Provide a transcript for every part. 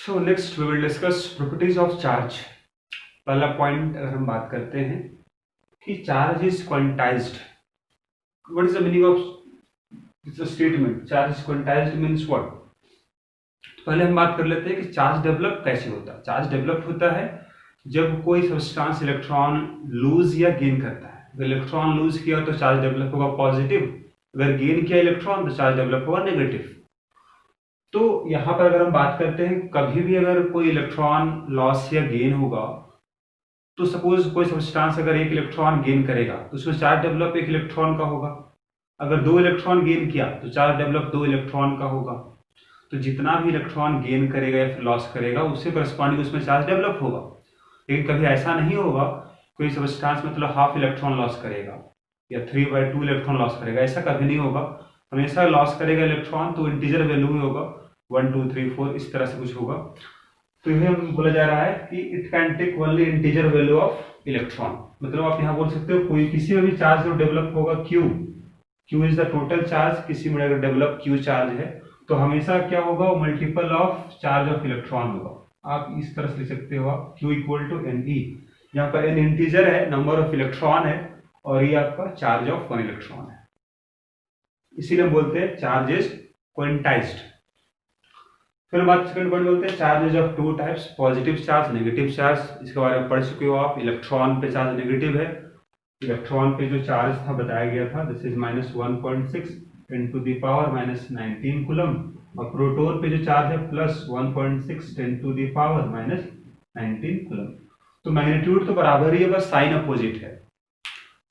So next we will discuss properties of charge. पहला point अगर हम बात करते हैं कि charge is quantised. What is the meaning of this statement? Charge is quantised means what? पहले हम बात कर लेते हैं कि चार्ज डेवलप कैसे होता है। चार्ज डेवलप होता है जब कोई सब्सटेंस इलेक्ट्रॉन लूज या गेन करता है। अगर इलेक्ट्रॉन लूज किया तो चार्ज डेवलप होगा पॉजिटिव, अगर गेन किया इलेक्ट्रॉन तो चार्ज डेवलप होगा नेगेटिव। तो यहाँ पर अगर हम बात करते हैं कभी भी अगर कोई इलेक्ट्रॉन लॉस या गेन होगा तो सपोज कोई सब्सटेंस अगर एक इलेक्ट्रॉन गेन करेगा तो उसमें चार्ज डेवलप एक इलेक्ट्रॉन का होगा। अगर दो इलेक्ट्रॉन गेन किया तो चार्ज डेवलप दो इलेक्ट्रॉन का होगा। तो जितना भी इलेक्ट्रॉन गेन करेगा या फिर लॉस करेगा उससे करस्पॉन्डिंग उसमें चार्ज डेवलप होगा। लेकिन कभी ऐसा नहीं होगा कोई सब्सटेंस मतलब हाफ इलेक्ट्रॉन लॉस करेगा या 3/2 इलेक्ट्रॉन लॉस करेगा, ऐसा कभी नहीं होगा। हमेशा लॉस करेगा इलेक्ट्रॉन तो इंटीजर वैल्यू में होगा, 1 2 3 4 इस तरह से कुछ होगा। तो यह बोला जा रहा है कि it can take only integer value of electron. मतलब आप यहाँ बोल सकते हो कोई किसी में भी चार्ज जो डेवलप होगा Q is the total charge. किसी में अगर डेवलप क्यू चार्ज है तो हमेशा क्या होगा, multiple of charge of electron होगा। आप इस तरह से लिख सकते हो Q equal to N E. यहाँ पर एन इंटीजर है, नंबर ऑफ इलेक्ट्रॉन है, और ये आपका चार्ज ऑफ 1 इलेक्ट्रॉन है। इसीलिए हम बोलते हैं चार्ज इज क्वांटाइज्ड। फिर बात सेकंड पॉइंट बोलते हैं charge is of two types, positive charge, negative charge. इसके बारे में पढ़ चुके हो आप। इलेक्ट्रॉन पे चार्ज नेगेटिव है। इलेक्ट्रॉन पे जो चार्ज था बताया गया था this is -1.6 10 to the power -19 coulomb, और प्रोटॉन पे जो चार्ज है +1.6 10 टू द पावर -19 कूलम। तो मैग्नीट्यूड तो बराबर ही है, बस साइन अपोजिट है।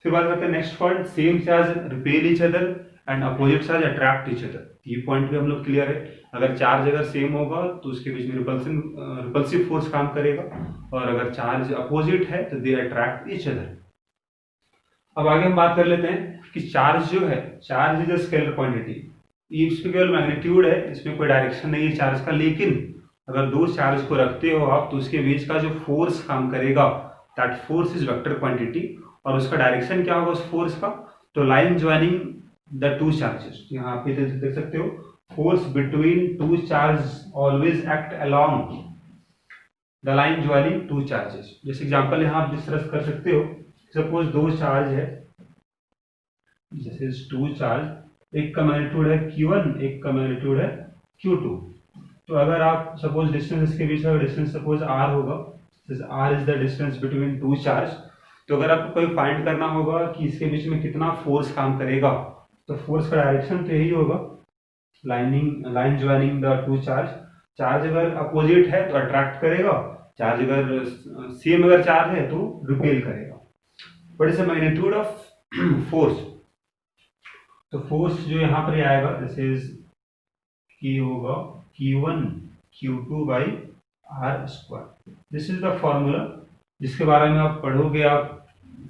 फिर बात करते हैं next point, same charge repel each other and opposite charge attract each other. ये पॉइंट भी हम लोग क्लियर है। अगर चार्ज अगर सेम होगा तो उसके बीच में रिपल्सिव फोर्स काम करेगा, और अगर चार्ज अपोजिट है तो दे अट्रैक्ट ईच अदर। अब आगे हम बात कर लेते हैं कि चार्ज जो है, charge is a scalar quantity. इसमें केवल मैग्नीट्यूड है, इसमें कोई डायरेक्शन नहीं है चार्ज का। लेकिन अगर दो चार्ज को रखते हो आप तो उसके बीच का जो फोर्स काम करेगा that force is vector quantity, और उसका डायरेक्शन क्या होगा उस फोर्स का, तो line joining the two charges. यहाँ पे देख सकते हो force between two charges always act along the line joining two charges। जैसे एग्जांपल यहाँ आप डिस्कस कर सकते हो, सपोज दो चार्ज है, जैसे टू चार्ज, एक का मैग्नीट्यूड है Q1, एक का मैग्नीट्यूड है Q2। तो अगर आप सपोज डिस्टेंस इसके बीच का डिस्टेंस सपोज r होगा, r is the distance between two charge. तो अगर आपको कोई फाइंड करना होगा कि इसके बीच में कितना फोर्स काम करेगा, तो फोर्स का डायरेक्शन तो यही होगा, line joining the two charge. Charge अगर अपोजिट है तो अट्रैक्ट करेगा, चार्ज अगर सेम अगर चार्ज है तो रिपेल करेगा। What is the magnitude of force? तो फोर्स जो यहाँ पर आएगा दिस इज की होगा Q1 Q2 by r²। This is the formula जिसके बारे में आप पढ़ोगे, आप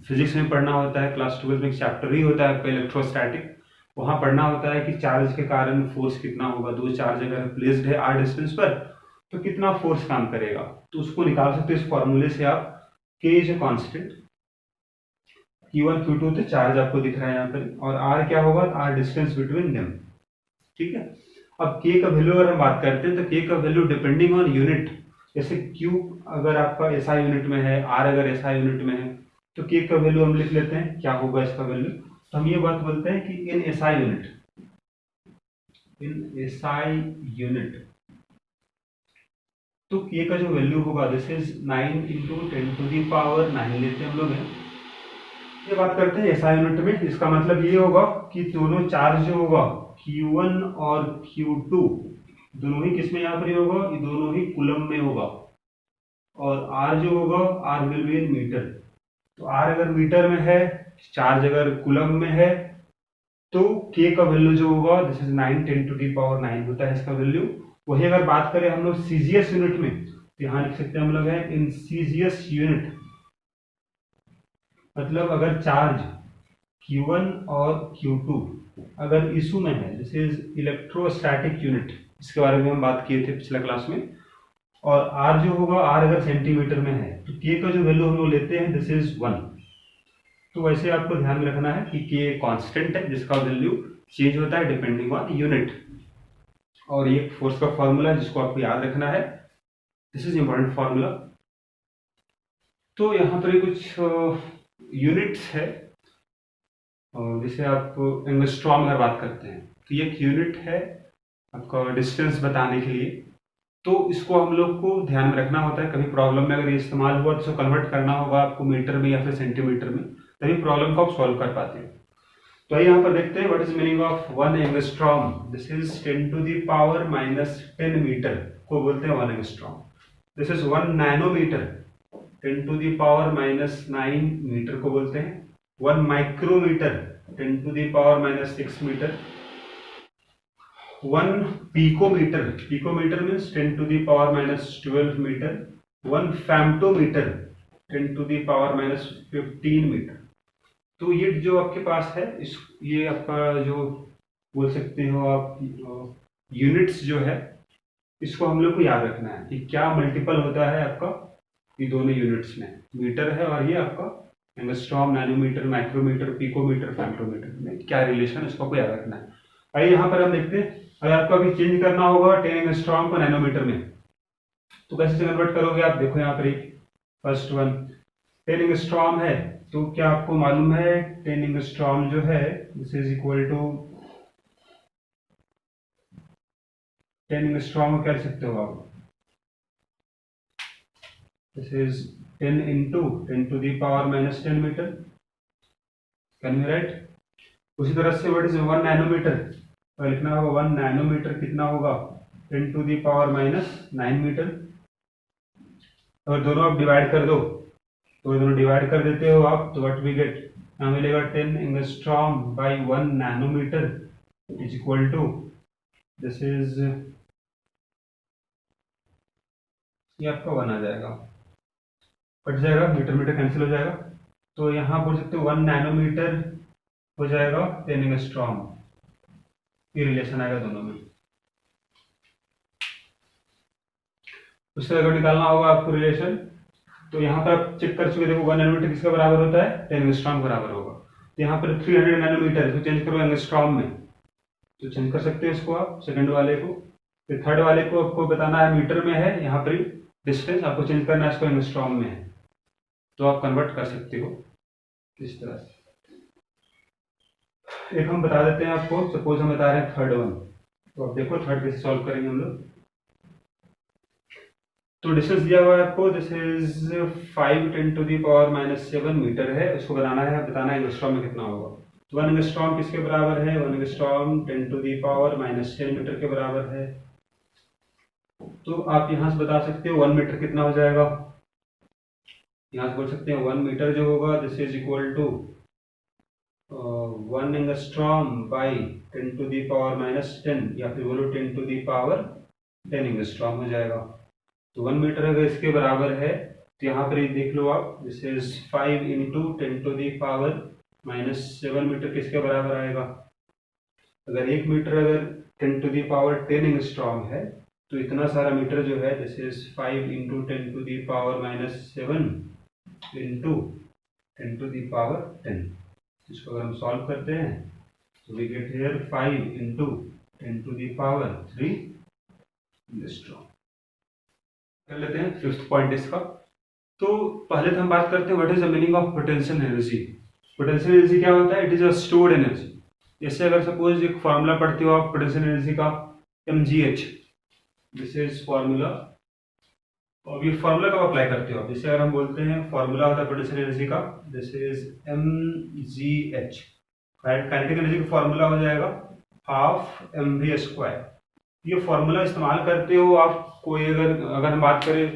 फिजिक्स में पढ़ना होता है, क्लास 12 में एक चैप्टर ही होता है आपका इलेक्ट्रोस्टैटिक। वहां पढ़ना होता है कि चार्ज के कारण फोर्स कितना होगा। दो चार्ज अगर प्लेस्ड है r डिस्टेंस पर तो कितना फोर्स काम करेगा, तो उसको निकाल सकते हो इस फॉर्मूले से आप। k is a constant, Q1 Q2 तो चार्ज आपको दिख रहा है यहाँ पर, और r क्या होगा, r डिस्टेंस बिटवीन देम। ठीक है। अब k का वैल्यू अगर हम बात करते हैं तो k का वैल्यू डिपेंडिंग ऑन यूनिट, जैसे q अगर आपका SI यूनिट में है, r अगर SI यूनिट में है, तो k का वैल्यू हम लिख लेते हैं क्या होगा इसका वैल्यू। तो हम ये बात बोलते हैं कि इन SI यूनिट तो k का जो वैल्यू होगा this is 9 × 10 to the power 9 लेते हैं हम लोग हैं। ये बात करते हैं SI यूनिट में। इसका मतलब ये होगा कि दोनों चार्ज जो होगा Q1 और Q2 दोनों ही किसमें यहाँ पर होगा, ये दोनों ही कूलम में होगा, और r जो होगा r will be in metre. तो r अगर मीटर में है, चार्ज अगर कूलम में है, तो k का वैल्यू जो होगा this is 9 10 to the power 9 होता है इसका वैल्यू। वही अगर बात करें हम लोग सीजीएस यूनिट में तो यहाँ लिख सकते हैं हम लोग है इन सीजीएस यूनिट। मतलब अगर चार्ज Q1 और Q2 अगर इशू में है, दिस इज इलेक्ट्रोस्टैटिक यूनिट, इसके बारे में हम बात किए थे पिछले क्लास में। और r जो होगा, r अगर सेंटीमीटर में है तो k का जो वैल्यू हम लोग लेते हैं दिस इज 1। तो वैसे आपको ध्यान में रखना है कि k कांस्टेंट है जिसका वैल्यू चेंज होता है डिपेंडिंग ऑन यूनिट। और ये फोर्स का फॉर्मूला जिसको आपको याद रखना है दिस इज इंपॉर्टेंट फॉर्मूला। तो यहाँ पर कुछ यूनिट्स है, जैसे आप एंगस्ट्रॉम अगर बात करते हैं तो ये एक यूनिट है आपका डिस्टेंस बताने के लिए। तो इसको हम लोग को ध्यान में रखना होता है, कभी प्रॉब्लम में अगर ये इस्तेमाल हुआ तो इसको कन्वर्ट करना होगा आपको मीटर में या फिर सेंटीमीटर में, तभी प्रॉब्लम को आप सॉल्व कर पाते हैं। तो आइए यहाँ पर देखते हैं what is meaning of 1 angstrom. This is 10 to the power -10 metre को बोलते हैं 1 angstrom. This is 1 nanometre, 10 to the power -9 metre को बोलते हैं। 1 micrometre, 10 to the power -6 metre. 1 picometre, picometre means 10 to the power -12 metre. 1 femtometre, 10 to the power -15 metre. तो ये जो आपके पास है ये आपका जो बोल सकते हो आप यूनिट्स जो है, इसको हम लोग को याद रखना है कि क्या मल्टीपल होता है आपका ये दोनों यूनिट्स में। मीटर है और ये आपका एंगस्ट्रॉम, नैनोमीटर, माइक्रोमीटर, पिकोमीटर, फेम्टोमीटर में क्या रिलेशन, इसको आपको याद रखना है। आइए यहाँ पर हम देखते हैं, अगर आपको अभी चेंज करना होगा 10 एंगस्ट्रॉम को नैनोमीटर में तो कैसे कन्वर्ट करोगे आप। देखो यहाँ पर फर्स्ट वन 10 एंगस्ट्रॉम है, तो क्या आपको मालूम है 10 एंगस्ट्रॉम जो है this is equal to 10 angstrom को क्या लिख सकते हो आप, this is 10 into 10 to the power -10 metre. Can you write. उसी तरह से व्हाट इज 1 नैनोमीटर, तो लिखना होगा 1 नैनोमीटर कितना होगा 10 टू द पावर -9 मीटर। और दोनों आप डिवाइड कर दो, तो दोनों डिवाइड कर देते हो आप, तो व्हाट वी गेट, यहाँ मिलेगा 10 angstrom by 1 nanometre is equal to this is, ये आपका 1 आ जाएगा, कट जाएगा, मीटर मीटर कैंसिल हो जाएगा। तो यहाँ बोल सकते हो 1 नैनोमीटर हो जाएगा 10 एंगस्ट्रॉम, ये रिलेशन आएगा दोनों में। उससे अगर निकालना होगा आपको रिलेशन, तो यहाँ पर आप चेक कर चुके, देखो 1 नैनोमीटर किसका बराबर होता है 10 एंगस्ट्रॉम बराबर होगा। तो यहाँ पर 300 नैनोमीटर, इसको चेंज करो एंगस्ट्रॉम में, तो चेंज कर सकते हैं इसको आप सेकंड वाले को। फिर थर्ड वाले को आपको बताना है मीटर में है, यहाँ पर डिस्टेंस आपको चेंज करना है, इसको एंगस्ट्रॉम में है, तो आप कन्वर्ट कर सकते हो इस तरह से। एक हम बता देते हैं आपको, सपोज हम बता रहे हैं थर्ड वन, तो आप देखो थर्ड कैसे सॉल्व करेंगे हम लोग। तो डिस्टेंस दिया हुआ है आपको, this is 5 10 to the power -7 metre है, उसको बनाना है, बताना है एंगस्ट्रॉम में कितना होगा। तो 1 एंगस्ट्रॉम किसके बराबर है, 1 angstrom 10 to the power -10 metre के बराबर है। तो आप यहां से बता सकते हो 1 मीटर कितना हो जाएगा, यहां से बोल सकते हैं 1 मीटर जो होगा this is equal to 1 angstrom by 10 to the power -10, या फिर बोलो 10 टू द पावर 10 एंगस्ट्रॉम हो जाएगा। तो 1 मीटर अगर इसके बराबर है, तो यहाँ पर देख लो आप, this is 5 into 10 to the power -7 metre किसके बराबर आएगा। अगर 1 मीटर अगर 10 टू द पावर 10 एंगस्ट्रॉम है, तो इतना सारा मीटर जो है this is 5 into 10 to the power -7 into 10 to the power 10। इसको अगर हम सॉल्व करते हैं तो we get here 5 into 10 to the power 3 angstrom. कर लेते हैं फिफ्थ पॉइंट इसका। तो पहले तो हम बात करते हैं what is the meaning of potential energy. Potential energy क्या होता है, it is a stored energy. जैसे अगर सपोज एक फॉर्मूला पढ़ते हो आप पोटेंशियल एनर्जी का, mgh, दिस इज फॉर्मूला। और ये फॉर्मूला कब अप्लाई करते हो आप, जैसे अगर हम बोलते हैं फॉर्मूला होता है पोटेंशियल एनर्जी का, this is mgh, kinetic energy का फॉर्मूला हो जाएगा हाफ mv²। ये फॉर्मूला इस्तेमाल करते हो आप, कोई अगर हम बात करें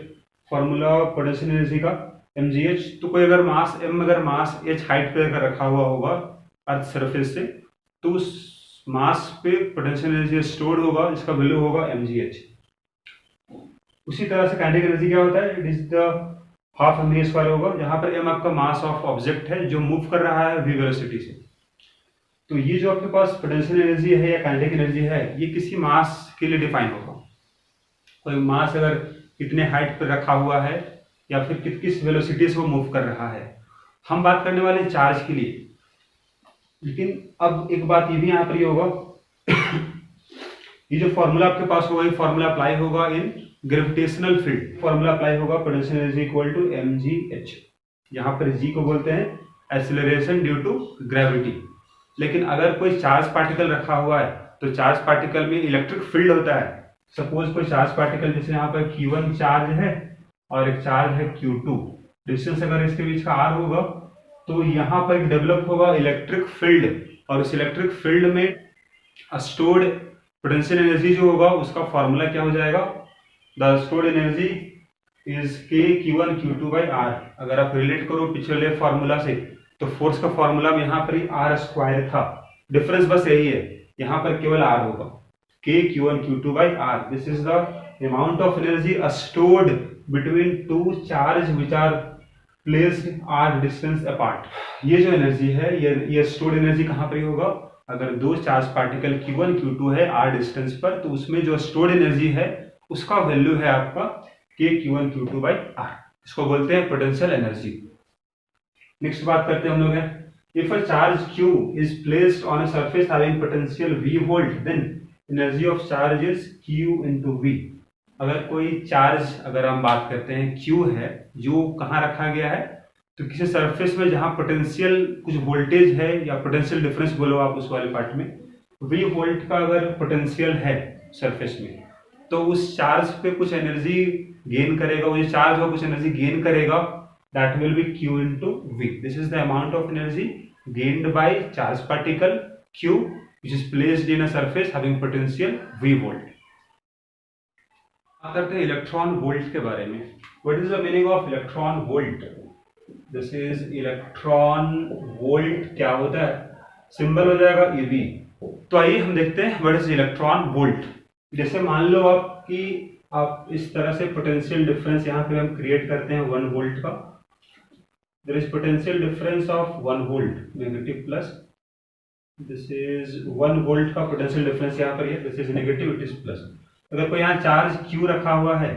फॉर्मूला पोटेंशियल एनर्जी का mgh, तो कोई अगर मास m अगर मास h हाइट पे अगर रखा हुआ होगा अर्थ सरफेस से, तो उस मास पे पोटेंशियल एनर्जी स्टोर्ड होगा, इसका वैल्यू होगा mgh। उसी तरह से काइनेटिक एनर्जी क्या होता है, it is the half mv² होगा, जहां पर m आपका मास ऑफ ऑब्जेक्ट है जो मूव कर रहा है v वेलोसिटी से। तो ये जो आपके पास पोटेंशियल एनर्जी है या काइनेटिक एनर्जी है, ये किसी मास के लिए डिफाइन होगा। कोई मास अगर कितने हाइट पर रखा हुआ है या फिर किस वेलोसिटी से वो मूव कर रहा है। हम बात करने वाले चार्ज के लिए, लेकिन अब एक बात ये भी यहाँ पर ये होगा ये जो फॉर्मूला आपके पास होगा, ये फॉर्मूला अप्लाई होगा in gravitational field formula apply होगा, potential energy equal to mgh। यहाँ पर g को बोलते हैं एक्सीलरेशन ड्यू टू ग्रेविटी। लेकिन अगर कोई चार्ज पार्टिकल रखा हुआ है तो चार्ज पार्टिकल में इलेक्ट्रिक फील्ड होता है। सपोज कोई चार्ज पार्टिकल, जैसे यहाँ पर q1 चार्ज है और एक चार्ज है q2, डिस्टेंस अगर इसके बीच का r होगा तो यहाँ पर डेवलप होगा इलेक्ट्रिक फील्ड, और उस इलेक्ट्रिक फील्ड में स्टोर्ड पोटेंशियल एनर्जी जो होगा उसका फॉर्मूला क्या हो जाएगा, the stored energy is k q1 q2 by r। अगर आप रिलेट करो पिछले फॉर्मूला से तो फोर्स का फॉर्मूला में यहाँ पर ही r स्क्वायर था, डिफरेंस बस यही है, यहाँ पर केवल r होगा, k q1 q2 by r। This is the amount of energy stored between two charge which are placed r distance apart. ये जो एनर्जी है ये स्टोर्ड एनर्जी कहाँ पर होगा, अगर दो चार्ज पार्टिकल q1 q2 है r डिस्टेंस पर, तो उसमें जो स्टोर्ड एनर्जी है उसका वैल्यू है आपका k q1 q2 by r। इसको बोलते हैं पोटेंशियल एनर्जी। नेक्स्ट बात करते हैं हम लोग है, if a charge q is placed on a surface having potential v volt then energy of charge is q into v। अगर कोई चार्ज, अगर हम बात करते हैं q है जो कहाँ रखा गया है, तो किसी सरफेस में जहाँ पोटेंशियल कुछ वोल्टेज है या पोटेंशियल डिफरेंस बोलो आप उस वाले पार्ट में, v वोल्ट का अगर पोटेंशियल है सरफेस में, तो उस चार्ज पे कुछ एनर्जी गेन करेगा, वो जो चार्ज हो कुछ एनर्जी गेन करेगा, that will be q into v। This is the amount of energy gained by charge particle q which is placed in a surface having potential v volt। बात करते हैं electron volt के बारे में। What is the meaning of electron volt? This is electron volt क्या होता है, symbol हो जाएगा eV। तो आइए हम देखते हैं व्हाट इज इलेक्ट्रॉन वोल्ट। जैसे मान लो आप इस तरह से पोटेंशियल डिफरेंस यहाँ पे हम क्रिएट करते हैं 1 वोल्ट का। There is potential difference of 1 volt, negative plus, this is 1 volt का पोटेंशियल डिफरेंस यहाँ पर है, this is negative, it is plus. अगर कोई यहाँ चार्ज q रखा हुआ है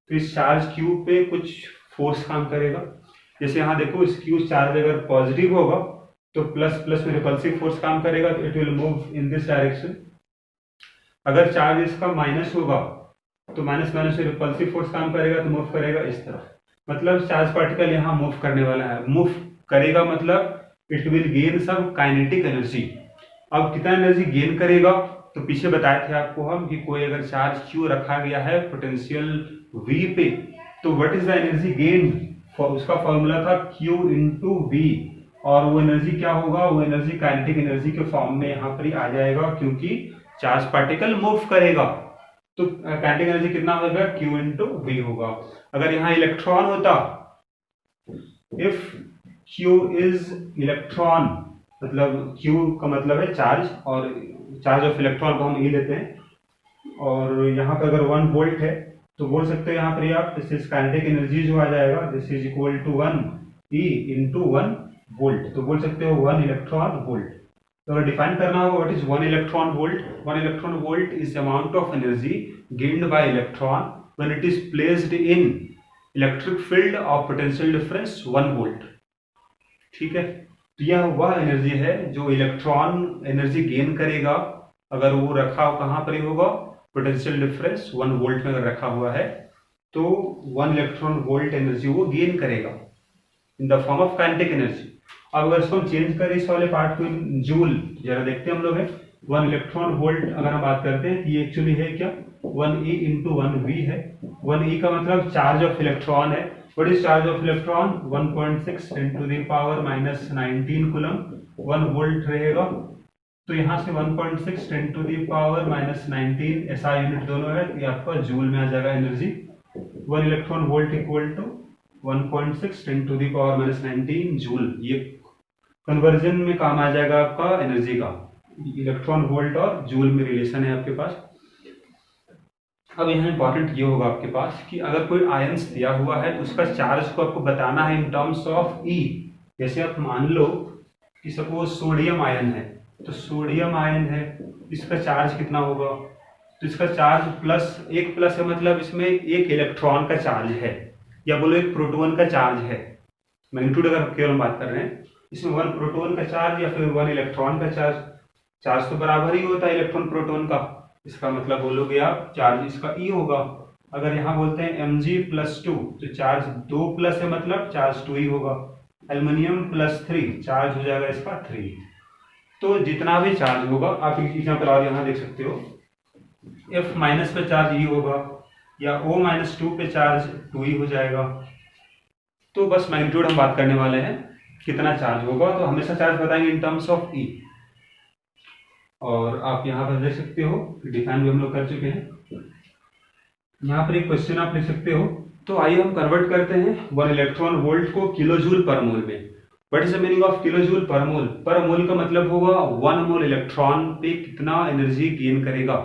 तो इस चार्ज q पे कुछ फोर्स काम करेगा। जैसे यहाँ देखो, इस q चार्ज अगर पॉजिटिव होगा तो प्लस प्लस में रिपल्सिव फोर्स काम करेगा, तो it will move in this direction. अगर चार्ज इसका माइनस होगा तो माइनस माइनस में रिपल्सिव फोर्स काम करेगा, तो मूव करेगा इस तरफ। मतलब चार्ज पार्टिकल यहाँ मूव करने वाला है, मूव करेगा मतलब it will gain some kinetic energy. अब कितना एनर्जी गेन करेगा, तो पीछे बताए थे आपको हम कि कोई अगर चार्ज q रखा गया है पोटेंशियल v पे, तो what is the energy gain, उसका फॉर्मूला था q into v, और वो एनर्जी क्या होगा, वो एनर्जी काइनेटिक एनर्जी के फॉर्म में यहाँ पर ही आ जाएगा, क्योंकि चार्ज पार्टिकल मूव करेगा। तो काइनेटिक एनर्जी कितना होगा, q into v होगा। अगर यहाँ इलेक्ट्रॉन होता, इफ q इज इलेक्ट्रॉन, मतलब q का मतलब है चार्ज, और चार्ज ऑफ इलेक्ट्रॉन को हम e लेते हैं, और यहाँ पर अगर 1 वोल्ट है तो बोल सकते हैं यहाँ पर आप दिस इज काइनेटिक एनर्जी जो आ जाएगा, this is equal to 1 e into 1 volt. तो बोल सकते हो 1 इलेक्ट्रॉन वोल्ट। तो अगर डिफाइन करना होगा what is 1 electron volt, 1 electron volt is amount of energy gained by electron when it is placed in electric field of potential difference 1 volt. ठीक है, तो यह वह एनर्जी है जो इलेक्ट्रॉन एनर्जी गेन करेगा अगर वो रखा हो, कहाँ पर ही होगा, पोटेंशियल डिफरेंस 1 वोल्ट में अगर रखा हुआ है, तो 1 इलेक्ट्रॉन वोल्ट एनर्जी वो गेन करेगा in the form of kinetic energy. अब अगर इसको हम चेंज करें इस वाले पार्ट को जूल, जरा देखते हैं हम लोग है 1 इलेक्ट्रॉन वोल्ट अगर हम बात करते हैं, ये एक्चुअली है क्या, 1e into 1v है। 1e का मतलब चार्ज ऑफ इलेक्ट्रॉन है। What is charge of electron, 1.6 10 to the power -19 coulomb, 1 volt रहेगा। तो यहाँ से 1.6 10 to the power -19 ऐसा यूनिट दोनों है, तो ये आपका जूल में आ जाएगा energy. 1 electron volt equal to 1.6 10 to the power -19 joule. ये कन्वर्जन में काम आ जाएगा आपका एनर्जी का, इलेक्ट्रॉन वोल्ट और जूल में रिलेशन है आपके पास। अब यहाँ इंपॉर्टेंट ये होगा आपके पास कि अगर कोई आयंस दिया हुआ है तो उसका चार्ज को आपको बताना है इन टर्म्स ऑफ ई। जैसे आप मान लो कि सपोज सोडियम आयन है, तो सोडियम आयन है, इसका चार्ज कितना होगा, तो इसका चार्ज प्लस, एक प्लस है मतलब इसमें एक इलेक्ट्रॉन का चार्ज है, या बोलो एक प्रोटॉन का चार्ज है। मैग्नीट्यूड अगर केवल बात कर रहे हैं, इसमें 1 प्रोटॉन का चार्ज या फिर 1 इलेक्ट्रॉन का चार्ज, चार्ज तो बराबर ही होता है इलेक्ट्रॉन प्रोटॉन का, इसका मतलब बोलोगे आप चार्ज इसका ई होगा। अगर यहाँ बोलते हैं Mg+2 तो चार्ज 2 प्लस है, मतलब चार्ज 2 ही होगा। एल्युमिनियम +3 चार्ज हो जाएगा इसका 3। तो जितना भी चार्ज होगा, आप एग्जाम्पल और यहाँ देख सकते हो, F- पे चार्ज E होगा, या O-2 पे चार्ज 2 ही हो जाएगा। तो बस मैग्नीट्यूड हम बात करने वाले हैं कितना चार्ज होगा, तो हमेशा चार्ज बताएंगे इन टर्म्स ऑफ E। और आप यहाँ पर देख सकते हो, डिफाइन भी हम लोग कर चुके हैं। यहाँ पर एक क्वेश्चन आप लिख सकते हो। तो आइए हम कन्वर्ट करते हैं 1 इलेक्ट्रॉन वोल्ट को किलोजूल पर मोल में। What is the meaning of kilojoule पर मोल? पर मोल का मतलब होगा 1 मोल इलेक्ट्रॉन पे कितना एनर्जी गेन करेगा।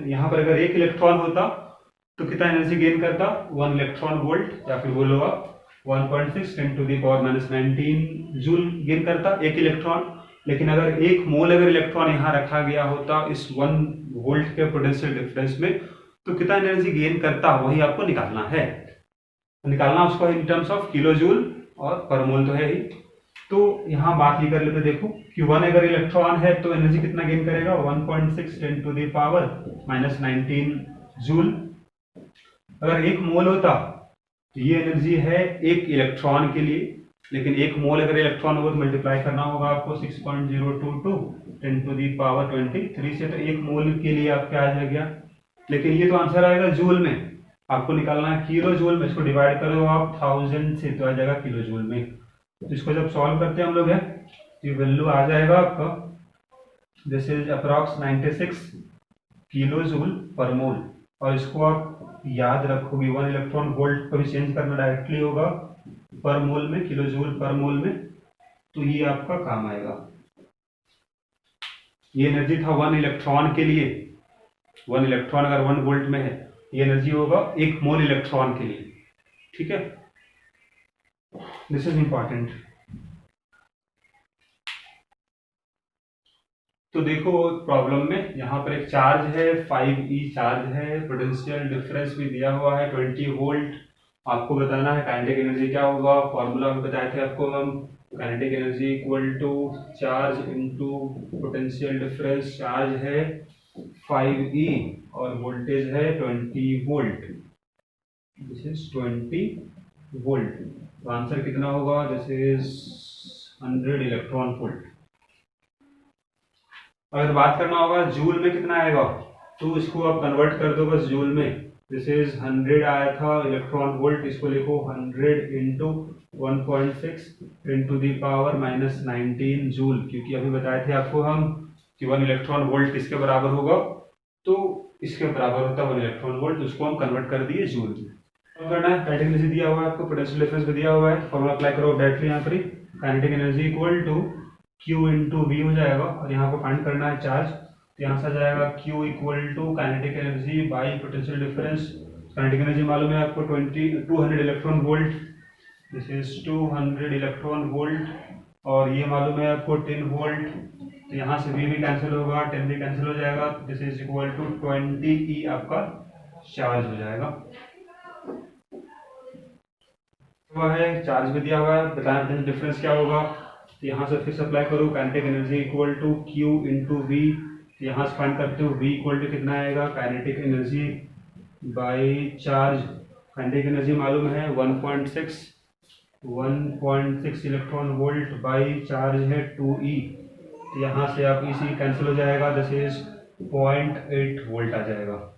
यहाँ पर अगर 1 इलेक्ट्रॉन होता तो कितना एनर्जी गेन करता? 1 इलेक्ट्रॉन वोल्ट, या फिर बोलो आप 1.6 × 10⁻19 जूल गेन करता 1 इलेक्ट्रॉन। लेकिन अगर 1 मोल अगर इलेक्ट्रॉन यहाँ रखा गया होता इस 1 वोल्ट के पोटेंशियल डिफरेंस में, तो कितना एनर्जी गेन करता वही आपको निकालना है। निकालना उसको in terms of kilo joule और पर मोल तो है ही। तो यहाँ बात ये कर लेते, देखो कि 1 अगर इलेक्ट्रॉन है तो एनर्जी कितना गेन करेगा? 1.6 × 10⁻19 जूल। अगर 1 मोल होता तो ये एनर्जी है 1 इलेक्ट्रॉन के लिए, लेकिन 1 मोल अगर इलेक्ट्रॉन हो तो मल्टीप्लाई करना होगा आपको 6.022 10⁻23 से, तो 1 मोल के लिए आपका आ गया। लेकिन ये तो आंसर आएगा जूल में, आपको निकालना है किलो जूल में। इसको डिवाइड करो आप 1000 से तो आ जाएगा किलो जूल में। तो इसको जब सॉल्व करते हैं हम लोग है, तो वैल्यू आ जाएगा आपका, this is approx 96 kilo joule per mole. और इसको आप याद रखोगे, 1 इलेक्ट्रॉन वोल्ट को भी चेंज करना डायरेक्टली होगा पर मोल में, किलो जूल पर मोल में, तो ये आपका काम आएगा। ये एनर्जी था 1 इलेक्ट्रॉन के लिए। 1 इलेक्ट्रॉन अगर 1 वोल्ट में है, ये एनर्जी होगा 1 मोल इलेक्ट्रॉन के लिए। ठीक है, दिस इज इंपॉर्टेंट। तो देखो प्रॉब्लम में यहाँ पर एक चार्ज है 5e चार्ज है, पोटेंशियल डिफरेंस भी दिया हुआ है 20 वोल्ट। आपको बताना है काइनेटिक एनर्जी क्या होगा। फॉर्मूला भी बताए थे आपको हम, kinetic energy equal to charge into potential difference. Charge है 5e और वोल्टेज है 20 वोल्ट, दिस इज 20 वोल्ट। तो आंसर कितना होगा? This is 100 electron volt. अगर बात करना होगा जूल में कितना आएगा, तो इसको आप कन्वर्ट कर दो बस जूल में। दिस इज 100 आया था इलेक्ट्रॉन वोल्ट, इसको लिखो 100 इंटू 1.6 × 10⁻19 जूल, क्योंकि अभी बताए थे आपको हम कि 1 इलेक्ट्रॉन वोल्ट इसके बराबर होगा, तो इसके बराबर होता है 1 इलेक्ट्रॉन वोल्ट। उसको हम कन्वर्ट कर दिए जूल में। करना है, काइनेटिक एनर्जी दिया हुआ है आपको, पोटेंशियल डिफरेंस भी दिया हुआ है, फॉर्मूला अप्लाई करो डायरेक्टली यहाँ पर। Kinetic energy equal to Q into V हो जाएगा, और यहाँ को फाइंड करना है चार्ज, तो यहाँ से आ जाएगा Q equal to kinetic energy by potential difference. Kinetic energy मालूम है आपको 200 electron volt, this is 200 electron volt, और ये मालूम है आपको 10 वोल्ट। तो यहाँ से V भी कैंसिल होगा, 10 भी कैंसिल हो जाएगा, this is equal to 20E आपका चार्ज हो जाएगा। हुआ है, चार्ज भी दिया हुआ है, बताया पोटेंशियल डिफरेंस क्या होगा। तो यहाँ से फिर सप्लाई करो, kinetic energy equal to Q into V. यहाँ से फाइंड करते हो V इक्वल टू कितना आएगा, kinetic energy by charge. Kinetic energy मालूम है 1.6 इलेक्ट्रॉन वोल्ट बाई चार्ज है 2E। तो यहाँ से आप इसी कैंसिल हो जाएगा, दिस इज 0.8 वोल्ट आ जाएगा।